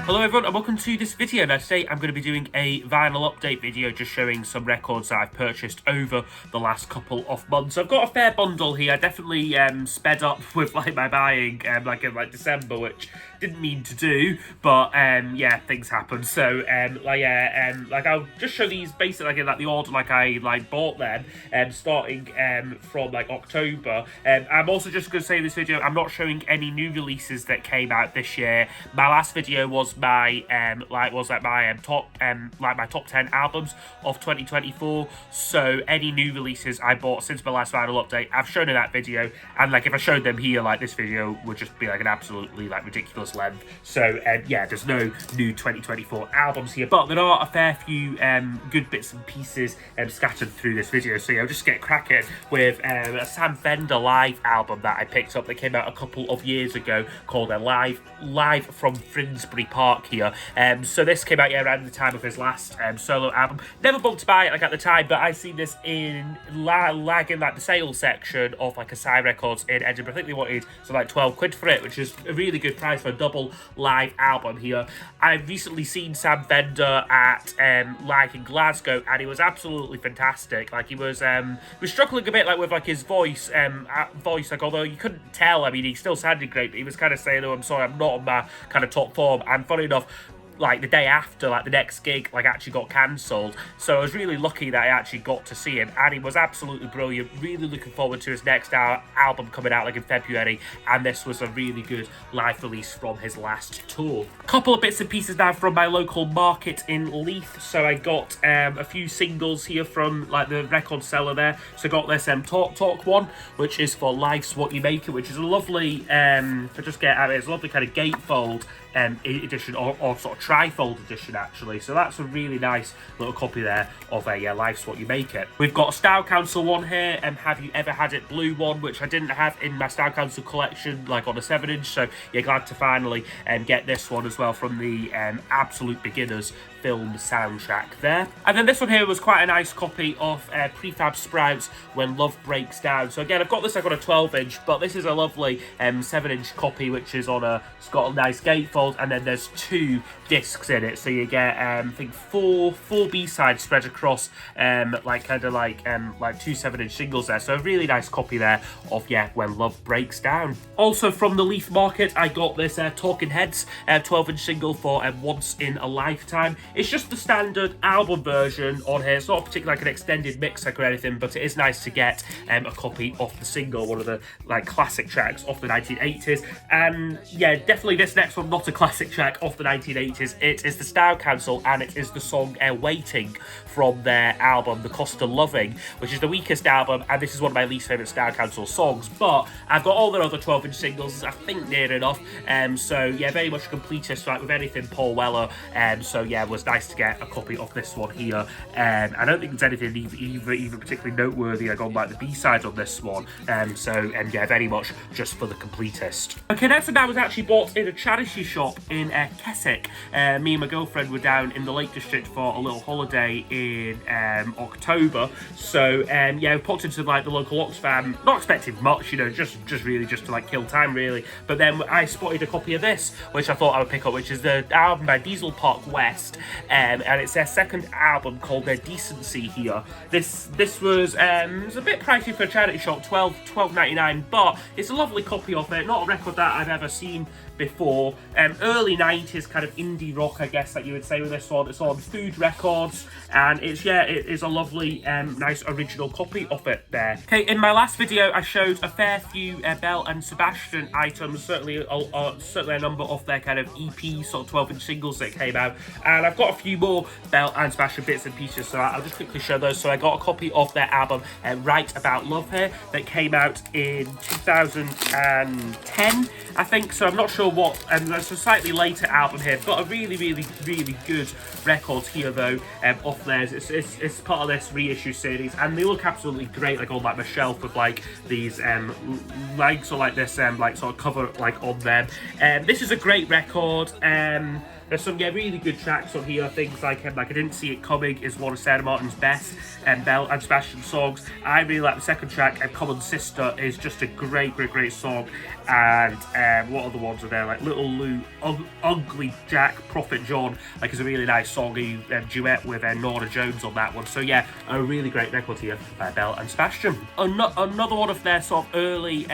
Hello everyone and welcome to this video. Now today I'm going to be doing a vinyl update video just showing some records that I've purchased over the last couple of months. I've got a fair bundle here. I definitely sped up with my buying in December, which didn't mean to do, but yeah, things happen. So I'll just show these basically the order I bought them starting from October. I'm also just going to say in this video I'm not showing any new releases that came out this year. My last video was my top 10 albums of 2024. So any new releases I bought since my last vinyl update, I've shown in that video, and if I showed them here, this video would just be an absolutely ridiculous length. So yeah, there's no new 2024 albums here, but there are a fair few good bits and pieces scattered through this video. So yeah, I'll just get cracking with a Sam Fender live album that I picked up that came out a couple of years ago called Live from Finsbury Park here. So this came out around the time of his last solo album. Never booked to buy it at the time, but I seen this in the sales section of Asai Records in Edinburgh. I think they wanted so 12 quid for it, which is a really good price for a double live album here. I've recently seen Sam Fender at in Glasgow, and he was absolutely fantastic. He was struggling a bit with his voice, although you couldn't tell. I mean, he still sounded great, but he was kind of saying, "Oh, I'm sorry, I'm not on my kind of top form." And funny enough, the day after, the next gig, actually got cancelled. So I was really lucky that I actually got to see him, and he was absolutely brilliant. Really looking forward to his next album coming out, in February, and this was a really good live release from his last tour. Couple of bits and pieces now from my local market in Leith. So I got a few singles here from, the record seller there. So I got this Talk Talk one, which is for Life's What You Make It, which is a lovely, it's a lovely kind of gatefold edition, or sort of trifold edition actually. So that's a really nice little copy there of a Life's What You Make It. We've got a Style Council one here, Have You Ever Had It blue one, which I didn't have in my Style Council collection on a 7-inch. So yeah, glad to finally get this one as well from the Absolute Beginners film soundtrack there. And then this one here was quite a nice copy of Prefab Sprouts When Love Breaks Down. So again, I've got this on a 12-inch, but this is a lovely 7-inch copy, which is it's got a nice gatefold, and then there's 2 discs in it. So you get I think four B-sides spread across 2 7-inch singles there. So a really nice copy there of When Love Breaks Down. Also from the Leith Market, I got this Talking Heads 12-inch single for Once in a Lifetime. It's just the standard album version on here. It's not particularly an extended mix or anything, but it is nice to get a copy of the single, one of the classic tracks of the 1980s. And yeah, definitely this next one, not a classic track of the 1980s. It is the Style Council, and it is the song Waiting from their album The Cost of Loving, which is the weakest album, and this is one of my least favourite Style Council songs. But I've got all their other 12-inch singles, I think near enough. So yeah, very much a completist with anything Paul Weller. So yeah, it was nice to get a copy of this one here. I don't think there's anything even particularly noteworthy on the B-sides on this one. Yeah, very much just for the completist. Okay, next one I was actually bought in a charity shop in Keswick. Me and my girlfriend were down in the Lake District for a little holiday in October. So yeah, we popped into the local Oxfam, not expecting much, just really to kill time really. But then I spotted a copy of this, which I thought I would pick up, which is the album by Diesel Park West, and it's their second album called Their Decency here. This was it was a bit pricey for a charity shop, $12.99, but it's a lovely copy of it. Not a record that I've ever seen before. Early 90s kind of indie rock, I guess that you would say with this one. It's on Food Records, and it is a lovely nice original copy of it there. Okay, in my last video I showed a fair few Belle and Sebastian items, certainly a number of their kind of EP sort of 12-inch singles that came out, and I've got a few more Belle and Sebastian bits and pieces, so I'll just quickly show those. So I got a copy of their album Right About Love here that came out in 2010, I think. So I'm not sure what, and it's a slightly later album here, but a really good record here though of theirs. It's part of this reissue series, and they look absolutely great on my shelf with these legs or this sort of cover on them. This is a great record. There's some really good tracks on here. Things like I Didn't See It Coming is one of Sarah Martin's best Belle and Sebastian songs. I really like the second track, and Common Sister is just a great song. And what other ones are there? Like Little Lou, Ugly Jack, Prophet John, like is a really nice song. He duet with Norah Jones on that one. So yeah, a really great record here by Belle and Sebastian. Another one of their sort of early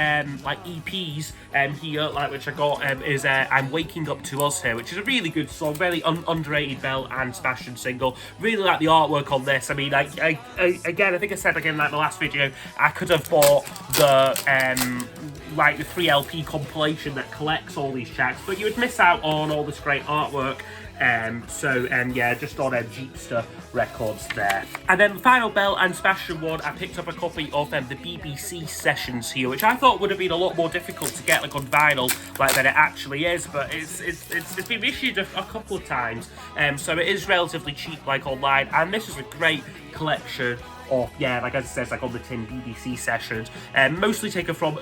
like EPs here, like which I got is I'm Waking Up to Us here, which is a really good song, very underrated Belle and Sebastian single. Really like the artwork on this. I mean, again, I think I said again like the last video, I could have bought the like the 3 LP compilation that collects all these tracks, but you would miss out on all this great artwork. Yeah, just on Jeepster Records there. And then the final Belle and Sebastian one, I picked up a copy of the BBC sessions here, which I thought would have been a lot more difficult to get like on vinyl like than it actually is, but it's been issued a couple of times, so it is relatively cheap like online, and this is a great collection of, yeah, like as it says, like on the tin, BBC sessions, mostly taken from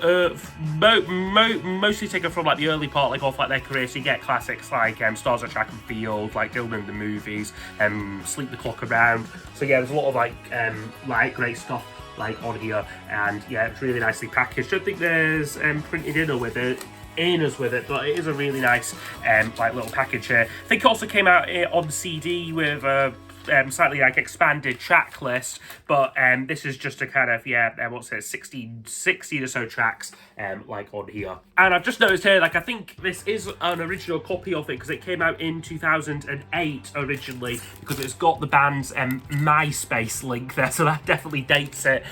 mostly taken from like the early part, like off like their career. So you get classics like Stars at Track and Field, like Dylan in the Movies, Sleep the Clock Around. So yeah, there's a lot of like great stuff like on here, and yeah, it's really nicely packaged. Don't think there's printed inners with it, but it is a really nice like little package here. I think it also came out on CD with slightly like expanded track list, but this is just a kind of 16 or so tracks like on here. And I've just noticed here, like I think this is an original copy of it because it came out in 2008 originally, because it's got the band's MySpace link there, so that definitely dates it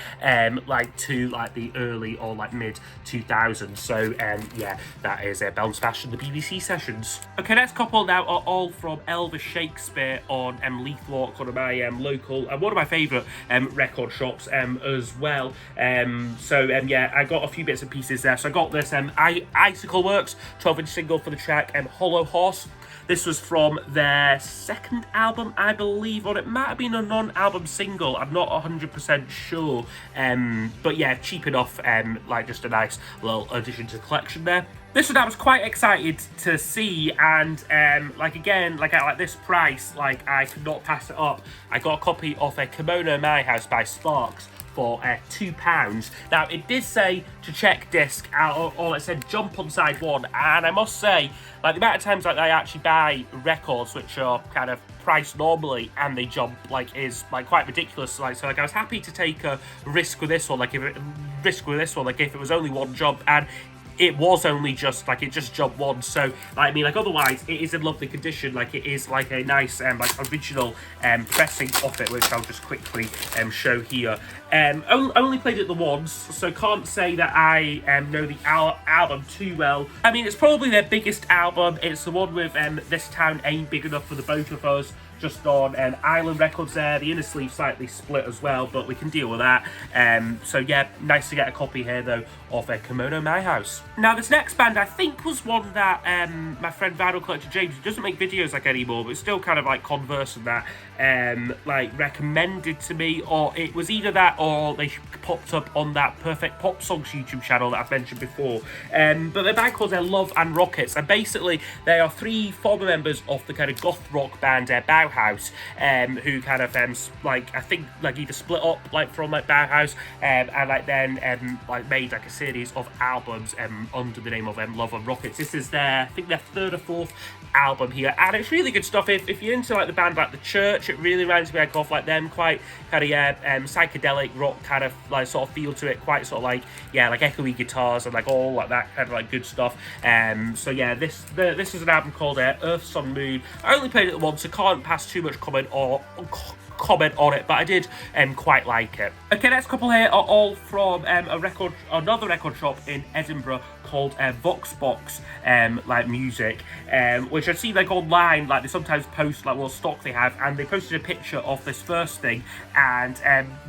like to like the early or like mid 2000s. So yeah, that is Belle and Sebastian, the BBC sessions. Okay, next couple now are all from Elvis Shakespeare on Leith Walk, one of my local and one of my favourite record shops as well. Yeah, I got a few bits and pieces there. So I got this Icicle Works 12-inch single for the track Hollow Horse. This was from their second album, I believe, or it might have been a non-album single. I'm not 100% sure. But yeah, cheap enough, like just a nice little addition to the collection there. This one I was quite excited to see, and like again, like at like this price, like I could not pass it up. I got a copy of a Kimono My House by Sparks for £2. Now it did say to check disc out, or it said jump on side 1, and I must say, like the amount of times like I actually buy records which are kind of priced normally and they jump like is like quite ridiculous. Like so, like I was happy to take a risk with this one. Like if it was only one jump, and it was only just like it just jumped once. So like, I mean, like otherwise it is in lovely condition. Like it is like a nice like original pressing of it, which I'll just quickly show here. Only played it the once, so can't say that I know the album too well. I mean, it's probably their biggest album. It's the one with This Town Ain't Big Enough for the Both of Us, just on Island Records there. The inner sleeve slightly split as well, but we can deal with that. So yeah, nice to get a copy here though of Kimono My House. Now this next band I think was one that my friend Vinyl Collector James, who doesn't make videos like anymore, but still kind of like converse and that, like recommended to me, or it was either that or they popped up on that Perfect Pop Songs YouTube channel that I've mentioned before. But the band called Love and Rockets, and basically they are 3 former members of the kind of goth rock band Bauhaus, who kind of like I think like either split up like from like Bauhaus and like then like made like a series of albums under the name of Love and Rockets. This is their, I think their 3rd or 4th album here, and it's really good stuff. If you're into like the band like The Church, it really reminds me like of like them, quite kind of psychedelic rock kind of like sort of feel to it, quite sort of like like echoey guitars and like all like that kind of like good stuff. So yeah, this is an album called Earth, Sun, Moon. I only played it once, so can't pass too much comment on it, but I did quite like it. Okay, next couple here are all from another record shop in Edinburgh called Voxbox like music, which I see like online, like they sometimes post like what stock they have, and they posted a picture of this first thing, and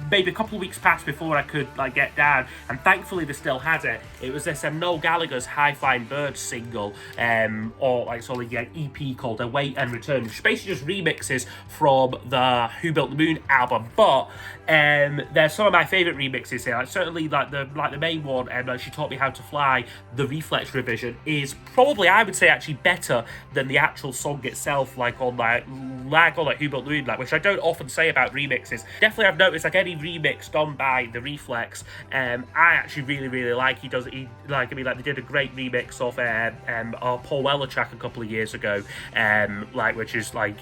maybe a couple of weeks passed before I could like get down, and thankfully they still had it. It was this Noel Gallagher's High Flying Birds single, or like sort of EP called Await and Return, which basically just remixes from the Who Built Built the Moon album, but there's some of my favourite remixes here. Like certainly like the main one, She Taught Me How to Fly, the Reflex revision is probably, I would say, actually better than the actual song itself, like on Who Built the Moon, like, which I don't often say about remixes. Definitely I've noticed like any remix done by the Reflex, I actually really like. They did a great remix of our Paul Weller track a couple of years ago, which is I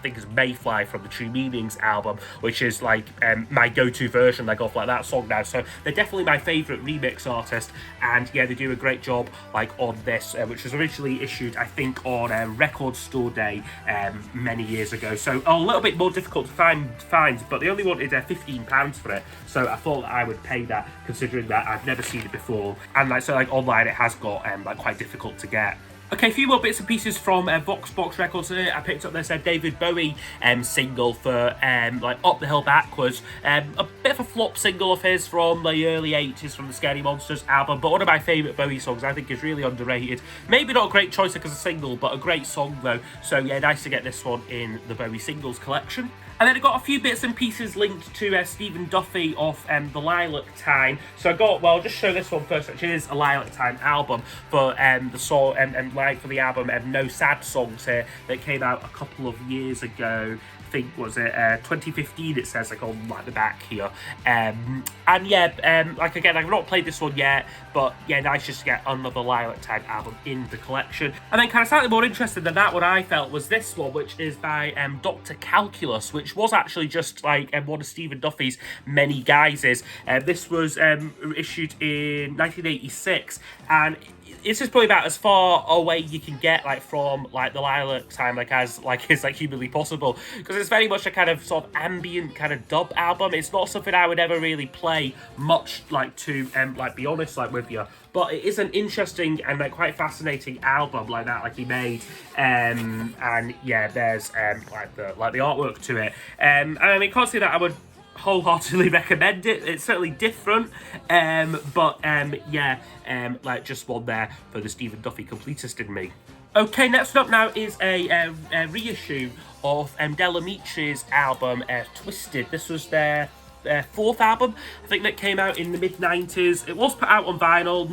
think it's Mayfly from the True Meanings album, which is my go-to version of that song now. So they're definitely my favourite remix artist, and yeah, they do a great job on this, which was originally issued I think on Record Store Day many years ago. So a little bit more difficult to find, but they only wanted £15 for it, so I thought that I would pay that, considering that I've never seen it before, and online it has got quite difficult to get. Okay, a few more bits and pieces from Voxbox Records here. I picked up this David Bowie single for Up the Hill Backwards. A bit of a flop single of his from the early 80s from the Scary Monsters album, but one of my favourite Bowie songs. I think is really underrated. Maybe not a great choice as a single, but a great song though. So yeah, nice to get this one in the Bowie singles collection. And then I got a few bits and pieces linked to Stephen Duffy off the Lilac Time. So I'll just show this one first, which is a Lilac Time album for the song for the album No Sad Songs here that came out a couple of years ago. I think was it 2015, it says on the back here, and yeah, again, I've not played this one yet, but yeah, nice just to get another Lilac Time album in the collection. And then kind of slightly more interesting than that, what I felt was this one, which is by Dr. Calculus, which was actually just one of Stephen Duffy's many guises. This was issued in 1986, and this is probably about as far away you can get from the Lilac Time as humanly possible, because it's very much a kind of sort of ambient kind of dub album. It's not something I would ever really play much to be honest with you, but it is an interesting and quite fascinating album he made, and yeah, there's the artwork to it, and I mean, can't say that I would wholeheartedly recommend it. It's certainly different, but just one there for the Stephen Duffy completist in me. Okay, next up now is a reissue of Del Amiche's album Twisted. This was their fourth album, I think, that came out in the mid-90s. It was put out on vinyl,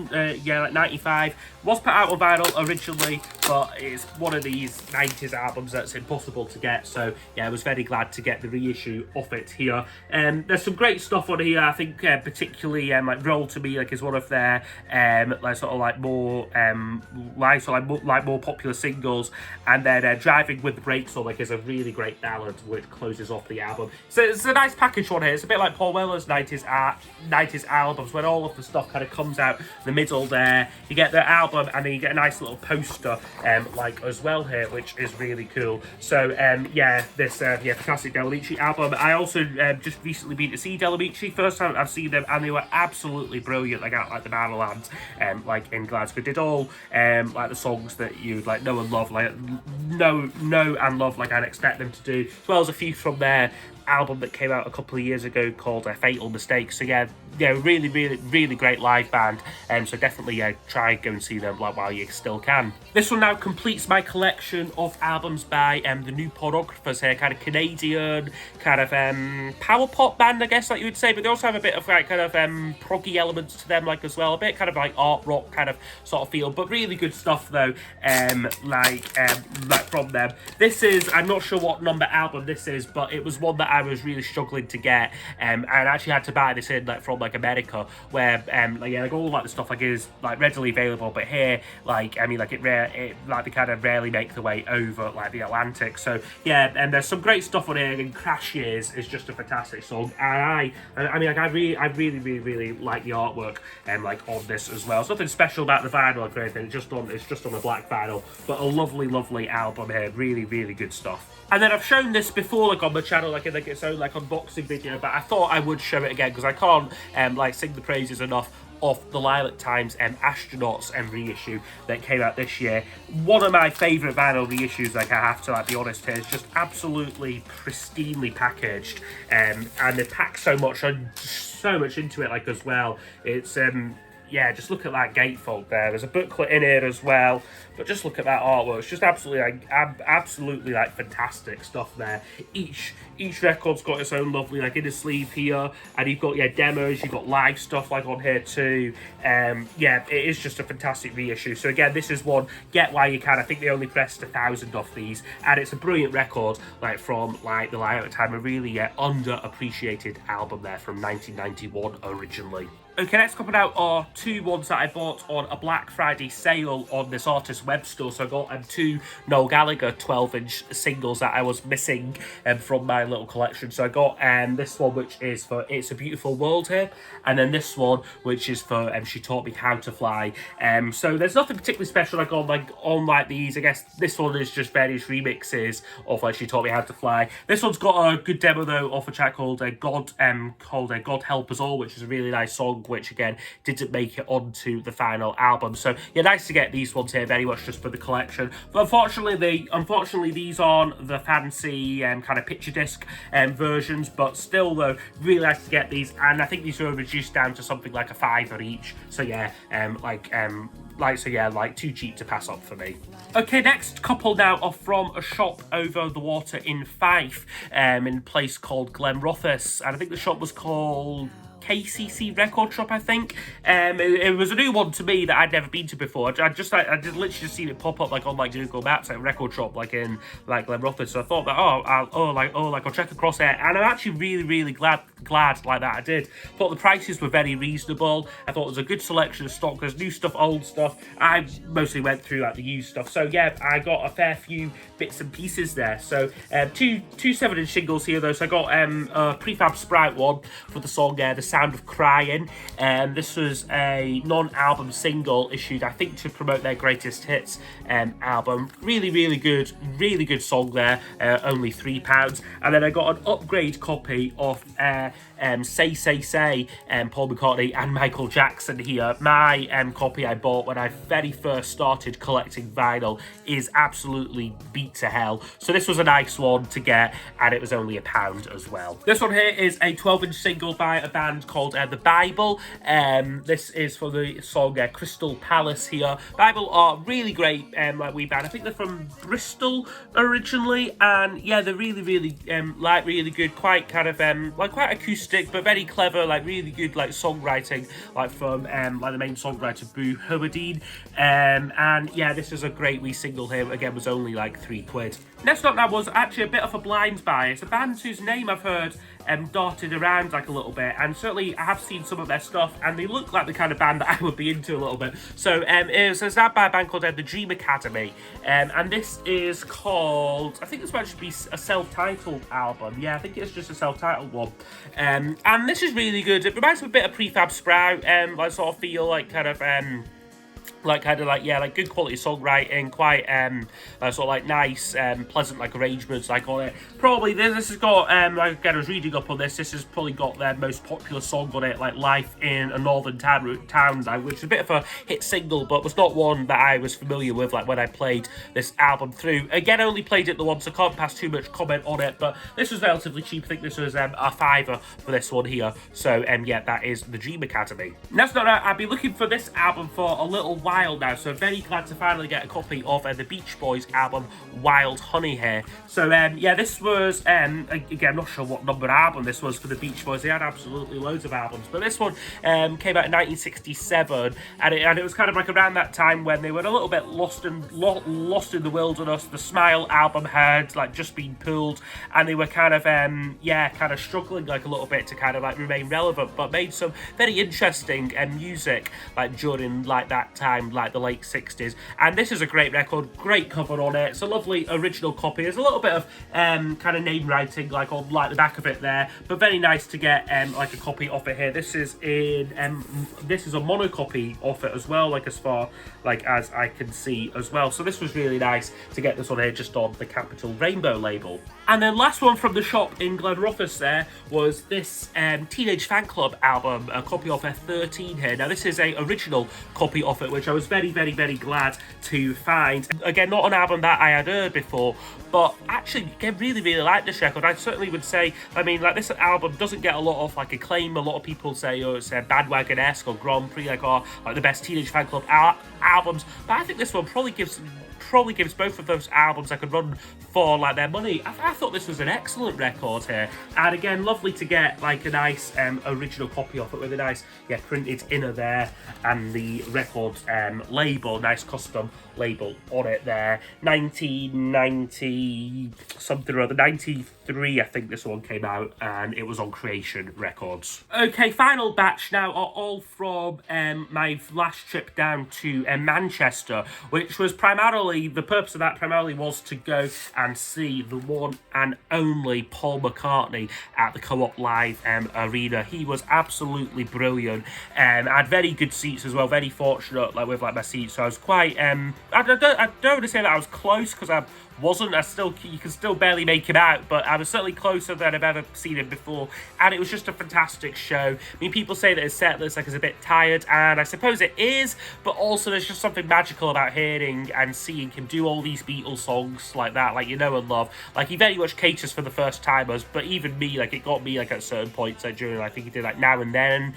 95. Was put out on vinyl originally, but it's one of these 90s albums that's impossible to get. So yeah, I was very glad to get the reissue of it here. There's some great stuff on here. I think particularly Roll to Me is one of their more more popular singles, and then Driving with the Brakes on is a really great ballad which closes off the album. So it's a nice package one here. It's a bit like Paul Weller's 90s albums, when all of the stuff kind of comes out the middle there. You get the album, and then you get a nice little poster as well here, which is really cool. So this fantastic Del Amiche album. I also just recently been to see Del Amiche. First time I've seen them, and they were absolutely brilliant. Out the Barrowlands, in Glasgow. Did all the songs that you know and love, know and love, I'd expect them to do, as well as a few from their album that came out a couple of years ago called Fatal Mistake. So yeah, really great live band, so definitely try go and see them while you still can. This one now completes my collection of albums by the New Pornographers here, kind of Canadian kind of power pop band, I guess you would say, but they also have a bit of proggy elements to them as well, a bit kind of art rock kind of sort of feel, but really good stuff though, from them. This is, I'm not sure what number album this is, but it was one that I was really struggling to get, and I actually had to buy this in from America, where all the stuff is readily available, but here they kind of rarely make the way over the Atlantic. So yeah, and there's some great stuff on here, and Crash Years is just a fantastic song, and I really like the artwork on this as well. It's nothing special about the vinyl or anything, it's just on a black vinyl, but a lovely album here, really good stuff. And then I've shown this before on the channel in its own unboxing video, but I thought I would show it again because I can't sing the praises enough of the Lilac Times Astronauts reissue that came out this year. One of my favourite vinyl reissues, I have to be honest here. It's just absolutely pristinely packaged, and they pack so much into it as well. It's yeah, just look at that gatefold there. There's a booklet in here as well, but just look at that artwork. It's just absolutely fantastic stuff there. Each each record's got its own lovely like inner sleeve here, and you've got demos, you've got live stuff like on here too. Yeah, it is just a fantastic reissue. So again, this is one, get while you can. I think they only pressed 1,000 of these, and it's a brilliant record, like from like the Light at the Time, a really underappreciated album there from 1991 originally. Okay, next couple out are two ones that I bought on a Black Friday sale on this artist web store. So I got two Noel Gallagher 12-inch singles that I was missing from my little collection. So I got this one, which is for It's a Beautiful World here, and then this one, which is for She Taught Me How to Fly. So there's nothing particularly special on these. I guess this one is just various remixes of like She Taught Me How to Fly. This one's got a good demo though off a track called God Help Us All, which is a really nice song, which again didn't make it onto the final album. So yeah, nice to get these ones here, very much just for the collection. But unfortunately these aren't the fancy kind of picture disc versions, but still though, really nice to get these, and I think these are reduced down to something like a £5 each. So yeah, like too cheap to pass up for me. Okay, next couple now are from a shop over the water in Fife, in a place called Glenrothes, and I think the shop was called KCC Record Shop, I think. It was a new one to me that I'd never been to before. I did literally just seen it pop up like on like Google Maps, like record shop like in like Glenrothes. So I thought that I'll check across there, and I'm actually really glad like that I did. Thought the prices were very reasonable. I thought it was a good selection of stock. There's new stuff, old stuff. I mostly went through like the used stuff. So yeah, I got a fair few bits and pieces there. So two 7-inch singles here though. So I got a Prefab Sprout one for the song The Sound of Crying. This was a non-album single issued, I think, to promote their greatest hits album. Really good song there. Only £3. And then I got an upgrade copy of Say, Paul McCartney and Michael Jackson here. My copy I bought when I very first started collecting vinyl is absolutely beat to hell. So this was a nice one to get, and it was only £1 as well. This one here is a 12-inch single by a band called The Bible. This is for the song Crystal Palace here. Bible are really great like wee band. I think they're from Bristol originally, and yeah, they're really good, quite kind of like quite acoustic but very clever, like really good like songwriting, like from like the main songwriter Boo Hewerdine. And yeah, this is a great wee single here. Again, was only like £3. Next up now was actually a bit of a blind buy. It's a band whose name I've heard darted around like a little bit, and certainly I have seen some of their stuff, and they look like the kind of band that I would be into a little bit. So it's that by a band called The Dream Academy, and this is called, I think it's supposed to be a self-titled album. Yeah, I think it's just a self-titled one, and this is really good. It reminds me a bit of Prefab Sprout. I sort of feel like kind of good quality songwriting, quite sort of like nice, pleasant like arrangements like on it. Probably this has got like I was reading up on this has probably got their most popular song on it, like Life in a Northern Town, which is a bit of a hit single, but was not one that I was familiar with like when I played this album through. Again, I only played it the once, so I can't pass too much comment on it, but this was relatively cheap. I think this was a £5 for this one here. So yeah, that is The Dream Academy. Next up, I've been looking for this album for a little while now, so very glad to finally get a copy of the Beach Boys album Wild Honey here. So yeah, this was again, I'm not sure what number album this was for the Beach Boys. They had absolutely loads of albums, but this one came out in 1967, and it was kind of like around that time when they were a little bit lost in the wilderness. The Smile album had like just been pulled, and they were kind of struggling like a little bit to kind of like remain relevant, but made some very interesting music like during like that time, like the late 60s. And this is a great record, great cover on it. It's a lovely original copy. There's a little bit of kind of name writing like on like the back of it there, but very nice to get like a copy of it here. This is a mono copy of it as well, like as far like as I can see as well. So this was really nice to get this one here just on the Capital Rainbow label. And then last one from the shop in Glenrothes there was this Teenage Fanclub album, a copy of 13 here. Now this is a original copy of it, which I was very glad to find. Again, not an album that I had heard before, but actually again, really like this record. I certainly would say, I mean, like this album doesn't get a lot of like acclaim. A lot of people say, oh, it's bandwagon-esque or Grand Prix, like the best Teenage Fanclub albums, but I think this one probably gives both of those albums I could run for like their money. I thought this was an excellent record here, and again, lovely to get like a nice original copy of it with a nice printed inner there, and the record label, nice custom label on it there. 1990 something or other, 93 I think this one came out, and it was on Creation Records. Okay, final batch now are all from my last trip down to Manchester, which was primarily, the purpose of that primarily was to go and see the one and only Paul McCartney at the Co-op Live Arena. He was absolutely brilliant. I had very good seats as well, very fortunate with my seats, so I was quite I don't want to say that I was close, because I wasn't. You can still barely make him out, but I was certainly closer than I've ever seen him before, and it was just a fantastic show. I mean, people say that his set looks like it's a bit tired, and I suppose it is, but also there's just something magical about hearing and seeing him do all these Beatles songs like that, like you know and love. Like, he very much caters for the first timers, but even me, like, it got me like at certain points, like during, I think he did like Now and Then,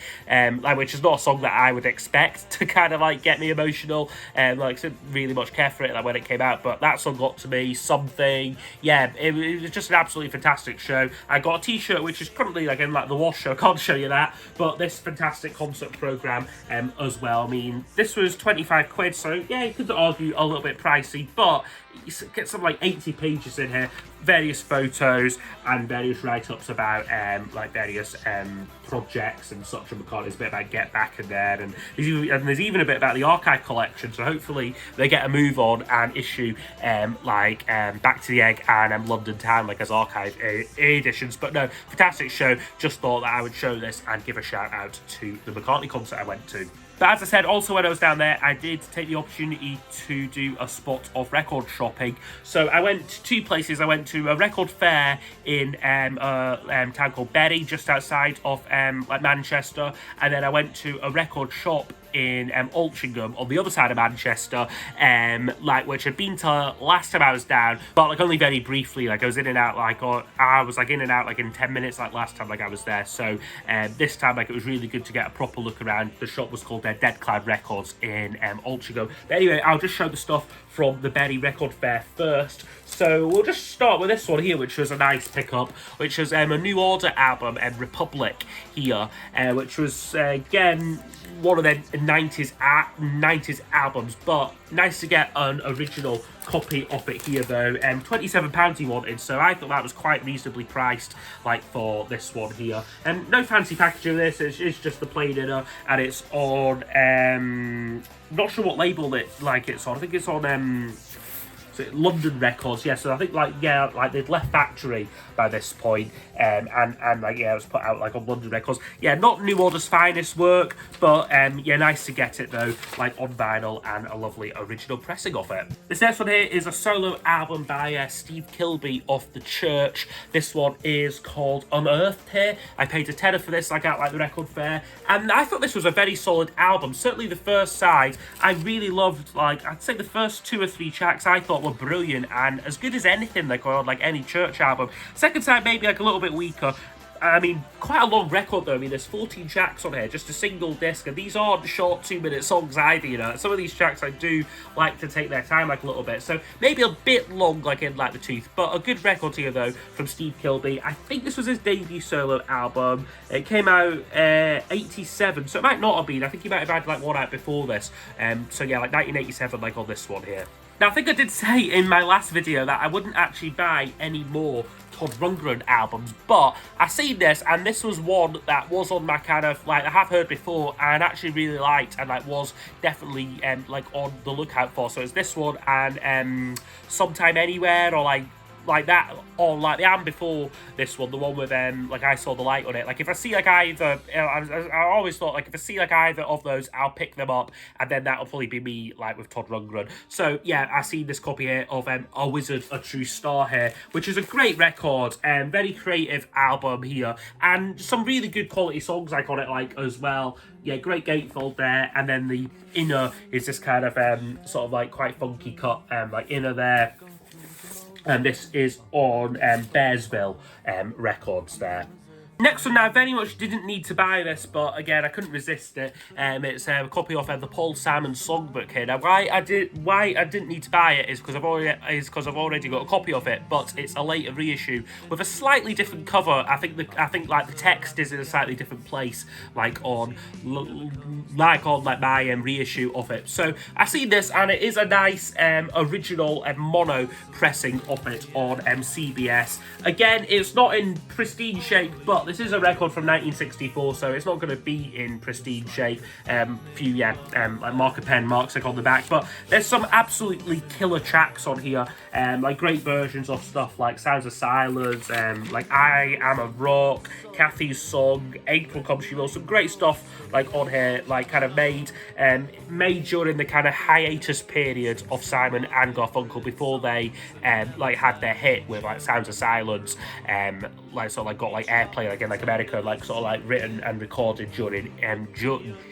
which is not a song that I would expect to kind of like get me emotional, like I didn't really much care for it like when it came out, but that song got to me something. It was just an absolutely fantastic show. I got a t-shirt which is currently like in like the wash, so I can't show you that, but this fantastic concert program as well. I mean, this was 25 quid, so yeah, you could argue a little bit pricey, but you get some like 80 pages in here, various photos and various write-ups about like various projects and such. And McCartney's a bit about Get Back in there, and there's even a bit about the archive collection, so hopefully they get a move on and issue Back to the Egg and London Town like as archive editions. But no, fantastic show. Just thought that I would show this and give a shout out to the McCartney concert I went to. But as I said, also when I was down there, I did take the opportunity to do a spot of record shopping. So I went to two places. I went to a record fair in a town called Bury, just outside of Manchester, and then I went to a record shop in Altrincham on the other side of Manchester, which I'd been to last time I was down, but like only very briefly. Like I was in and out in 10 minutes like last time like I was there. So this time like it was really good to get a proper look around. The shop was called Dead Cloud Records in Altrincham. But anyway, I'll just show the stuff from the Bury Record Fair first. So we'll just start with this one here, which was a nice pickup, which was a New Order album, Republic here, which was again one of their 90s albums, but nice to get an original copy of it here though. £27 he wanted, so I thought that was quite reasonably priced like for this one here. And no fancy packaging of this, it's just the plain inner, and it's on not sure what label it's on. I think it's on London Records, yeah. So I think they'd left factory by this point, and it was put out like on London Records. Yeah, not New Order's finest work, but nice to get it though, like on vinyl, and a lovely original pressing of it. This next one here is a solo album by Steve Kilbey of The Church. This one is called Unearthed here. I paid a tenner for this, like at the record fair, and I thought this was a very solid album. Certainly the first side, I really loved. Like I'd say the first 2 or 3 tracks I thought were brilliant and as good as anything like on like any Church album. Second side maybe like a little bit weaker. I mean, quite a long record though. I mean, there's 14 tracks on here, just a single disc, and these aren't short 2-minute songs either, you know. Some of these tracks I do like to take their time like a little bit, so maybe a bit long like in like the tooth, but a good record here though from Steve Kilbey. I think this was his debut solo album. It came out 87, so it might not have been. I think he might have had like one out before this. So yeah, like 1987 like on this one here. Now, I think I did say in my last video that I wouldn't actually buy any more Todd Rundgren albums, but I seen this, and this was one that was on my kind of like I have heard before and actually really liked, and like was definitely like on the lookout for. So it's this one and Sometime Anywhere, or like that, or like the album before this one, the one with like I Saw the Light on it. Like if I see like either, I always thought like if I see like either of those, I'll pick them up, and then that'll probably be me like with Todd Rundgren. So yeah, I seen this copy here of A Wizard, A True Star here, which is a great record and very creative album here, and some really good quality songs like on it like as well. Yeah, great gatefold there, and then the inner is this kind of sort of like quite funky cut like inner there. And this is on Bearsville Records there. Next one, now, I very much didn't need to buy this, but again, I couldn't resist it. It's a copy of the Paul Simon songbook here. Now, why I didn't need to buy it is because I've already got a copy of it, but it's a later reissue with a slightly different cover. I think like the text is in a slightly different place, like on my reissue of it. So I see this, and it is a nice original mono pressing of it on CBS. Again, it's not in pristine shape, but this is a record from 1964, so it's not going to be in pristine shape. Like marker pen marks like on the back, but there's some absolutely killer tracks on here, like great versions of stuff like Sounds of Silence, like I Am a Rock, Kathy's Song, April Comes She Will, some great stuff like on here, like kind of made during the kind of hiatus period of Simon and Garfunkel before they like had their hit with like Sounds of Silence, like sort of like got like airplay like in like America, like sort of like written and recorded during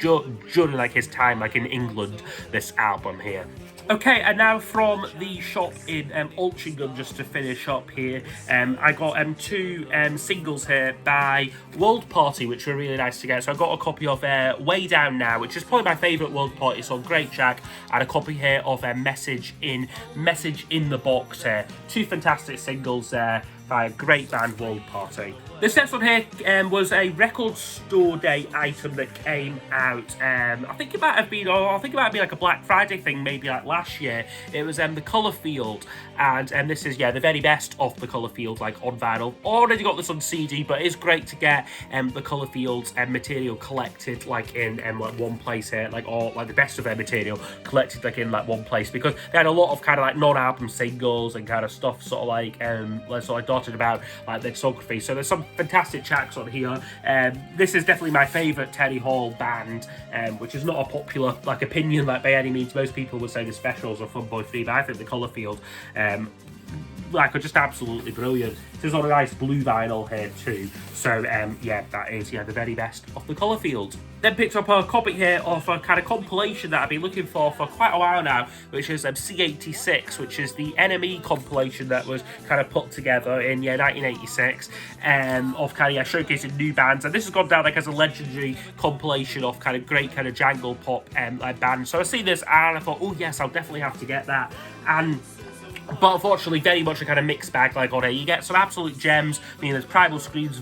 during like his time like in England, this album here. Okay, and now from the shop in Altrincham, just to finish up here, I got two singles here by World Party, which were really nice to get. So I got a copy of Way Down Now, which is probably my favourite World Party song, great track, and a copy here of Message in the Box here. Two fantastic singles there by a great band, World Party. This next one here was a record store day item that came out. I think it might have been like a Black Friday thing, maybe like last year. It was the Colourfield, and this is the very best of the Colourfield, like on vinyl. Already got this on CD, but it's great to get the Colourfield material collected like in like one place here, like all like the best of their material collected like in like one place, because they had a lot of kind of like non-album singles and kind of stuff sort of like dotted about like the discography. So there's some fantastic tracks on here. This is definitely my favourite Terry Hall band, which is not a popular like opinion like by any means. Most people would say the Specials or Fun Boy 3, but I think the Colourfield like are just absolutely brilliant. There's on a nice blue vinyl here too. So that is the very best of the Colourfield. Then picked up a copy here of a kind of compilation that I've been looking for quite a while now, which is C86, which is the NME compilation that was kind of put together in 1986 of kind of showcasing new bands. And this has gone down like as a legendary compilation of kind of great kind of jangle pop like bands. So I see this and I thought, oh yes, I'll definitely have to get that. But unfortunately, very much a kind of mixed bag like on here. You get some absolute gems. I mean, there's Primal Scream's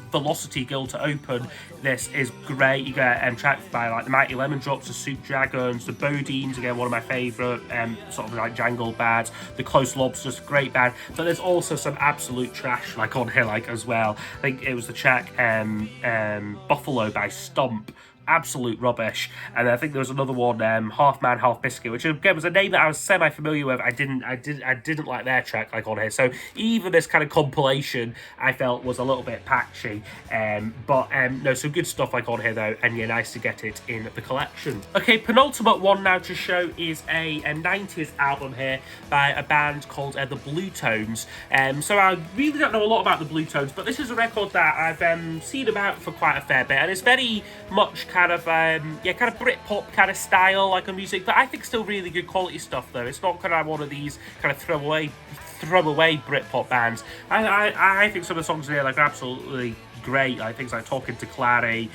Velocity Girl to open. This is great. You get tracks by like the Mighty Lemon Drops, the Soup Dragons, the Bodines, again one of my favourite sort of like jangle bands. The Close Lobsters, great band. But there's also some absolute trash like on here like as well. I think it was the track Buffalo by Stomp. Absolute rubbish. And I think there was another one, Half Man Half Biscuit, which again was a name that I was semi-familiar with. I didn't like their track like on here. So even this kind of compilation I felt was a little bit patchy. No, some good stuff like on here though, and nice to get it in the collection. Okay, penultimate one now to show is a 90s album here by a band called the Blue Tones. So I really don't know a lot about the Blue Tones, but this is a record that I've seen about for quite a fair bit, and it's very much kind of Britpop kind of style like of music, but I think still really good quality stuff though. It's not kind of one of these kind of throwaway Britpop bands. I think some of the songs here like are absolutely great. Like things like Talking to Clary,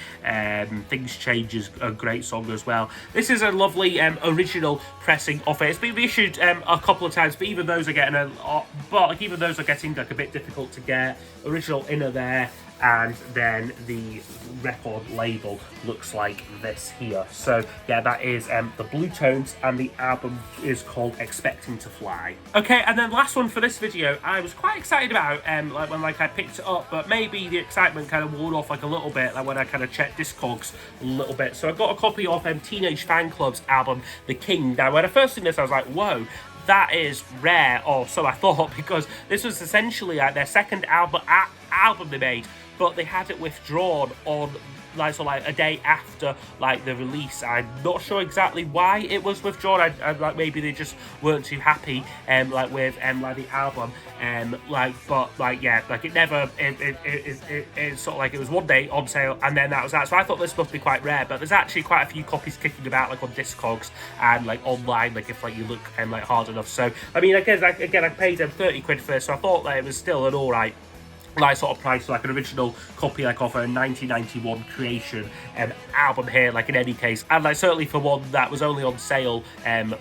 Things Change is a great song as well. This is a lovely original pressing of it. It's been reissued a couple of times, but even those are getting like a bit difficult to get. Original inner there, and then the record label looks like this here. So that is the Blue Tones, and the album is called Expecting to Fly. Okay, and then last one for this video, I was quite excited about when I picked it up, but maybe the excitement kind of wore off like a little bit like when I kind of checked Discogs a little bit. So I got a copy of Teenage Fanclub's album The King. Now when I first seen this I was like, whoa, that is rare, or so I thought, because this was essentially like their second album they made, but they had it withdrawn on like a day after like the release. I'm not sure exactly why it was withdrawn. I like maybe they just weren't too happy with the album, it's sort of like it was one day on sale and then that was that. So I thought this must be quite rare, but there's actually quite a few copies kicking about like on Discogs and like online, like if like you look hard enough. So I mean, I guess I paid them 30 quid for this, so I thought that it was still an alright like sort of price, like an original copy like of a 1991 creation album here, like in any case, and like certainly for one that was only on sale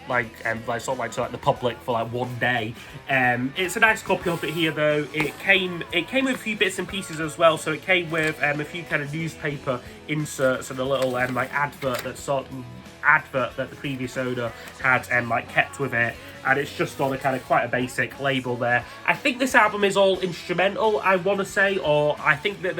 like sort of like to like the public for like one day. It's a nice copy of it here though. It came with a few bits and pieces as well, so it came with a few kind of newspaper inserts and a little like advert that the previous owner had like kept with it, and it's just on a kind of quite a basic label there. I think this album is all instrumental, I want to say, or I think that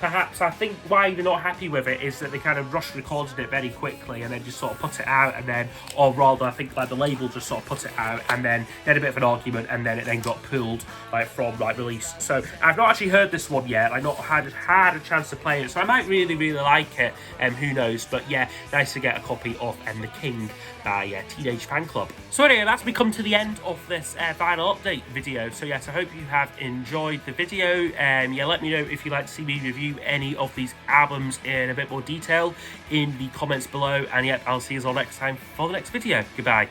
I think why they're not happy with it is that they kind of rushed recorded it very quickly and then just sort of put it out, and then, or rather I think like the label just sort of put it out and then they had a bit of an argument and then it then got pulled like from like release. So I've not actually heard this one yet, I've not had a chance to play it, so I might really like it, who knows. But yeah, nice to get a copy of The King by Teenage Fanclub. So anyway, that's become to the end of this vinyl update video. So yes, I hope you have enjoyed the video. Yeah, let me know if you'd like to see me review any of these albums in a bit more detail in the comments below, and yep, I'll see you all next time for the next video. Goodbye.